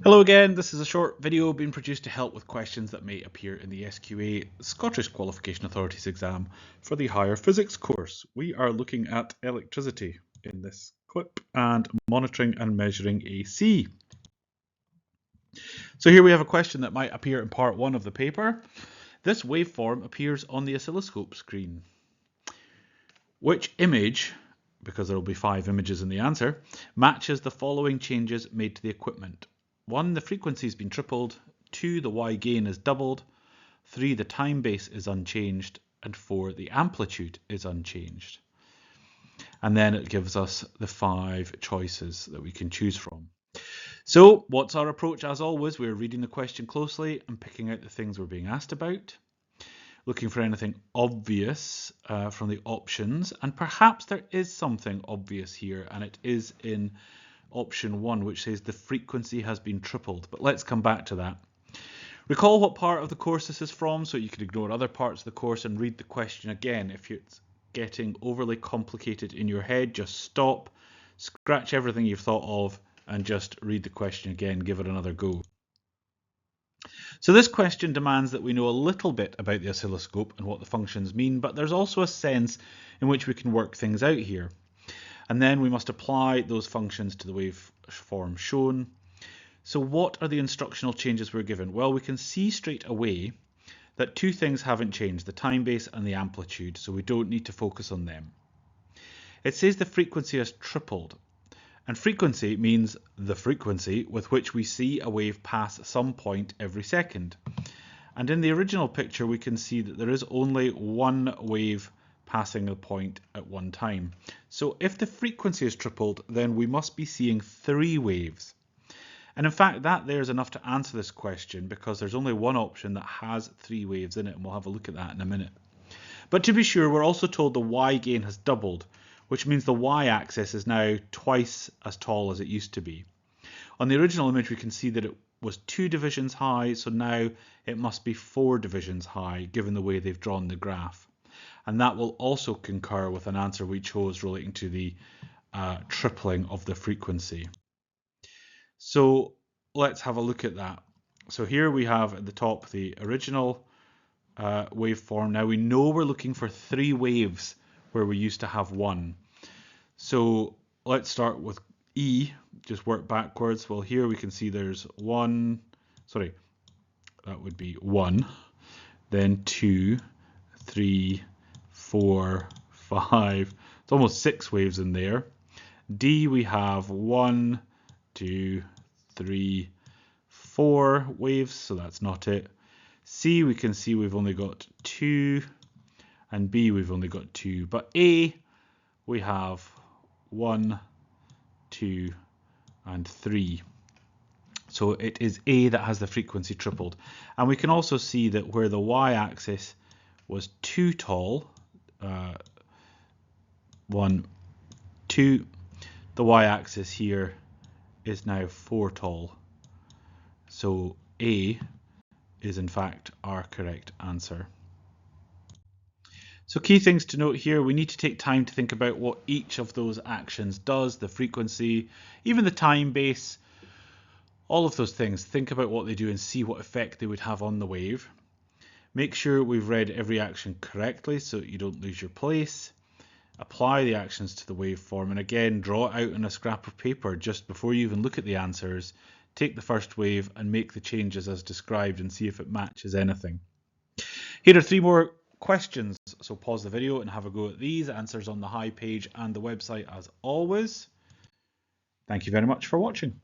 Hello again, this is a short video being produced to help with questions that may appear in the SQA Scottish Qualification Authorities exam for the Higher Physics course. We are looking at electricity in this clip and monitoring and measuring AC. So here we have a question that might appear in part 1 of the paper. This waveform appears on the oscilloscope screen. Which image, because there will be 5 images in the answer, matches the following changes made to the equipment? 1. The frequency has been tripled. 2. The Y gain is doubled. 3. The time base is unchanged. And 4. The amplitude is unchanged. And then it gives us the 5 choices that we can choose from. So what's our approach? As always, we're reading the question closely and picking out the things we're being asked about, looking for anything obvious from the options, and perhaps there is something obvious here, and it is in option 1, which says the frequency has been tripled, but let's come back to that. Recall what part of the course this is from, so you can ignore other parts of the course and read the question again. If it's getting overly complicated in your head, just stop, scratch everything you've thought of, and just read the question again, give it another go. So this question demands that we know a little bit about the oscilloscope and what the functions mean, but there's also a sense in which we can work things out here. And then we must apply those functions to the waveform shown. So what are the instructional changes we're given? Well, we can see straight away that 2 things haven't changed, the time base and the amplitude, so we don't need to focus on them. It says the frequency has tripled, and frequency means the frequency with which we see a wave pass some point every second. And in the original picture we can see that there is only one wave passing a point at one time. So if the frequency is tripled, then we must be seeing 3 waves. And in fact, that there is enough to answer this question, because there's only one option that has 3 waves in it, and we'll have a look at that in a minute. But to be sure, we're also told the Y gain has doubled, which means the Y-axis is now twice as tall as it used to be. On the original image, we can see that it was 2 divisions high, so now it must be 4 divisions high, given the way they've drawn the graph. And that will also concur with an answer we chose relating to the tripling of the frequency. So let's have a look at that. So here we have at the top the original waveform. Now we know we're looking for 3 waves where we used to have 1. So let's start with E, just work backwards. Well, here we can see there's 1, sorry, that would be 1, then 2, 3, 4, 5, it's almost 6 waves in there. D, we have 1, 2, 3, 4 waves, so that's not it. C, we can see we've only got 2, and B, we've only got 2. But A, we have 1, 2, and 3. So it is A that has the frequency tripled. And we can also see that where the Y-axis was too tall, 1, 2, the Y-axis here is now 4 tall. So A is in fact our correct answer. So key things to note here, we need to take time to think about what each of those actions does, the frequency, even the time base, all of those things. Think about what they do and see what effect they would have on the wave. Make sure we've read every action correctly so you don't lose your place. Apply the actions to the waveform, and again, draw it out on a scrap of paper just before you even look at the answers. Take the first wave and make the changes as described and see if it matches anything. Here are 3 more questions, so pause the video and have a go at these. Answers on the High page and the website as always. Thank you very much for watching.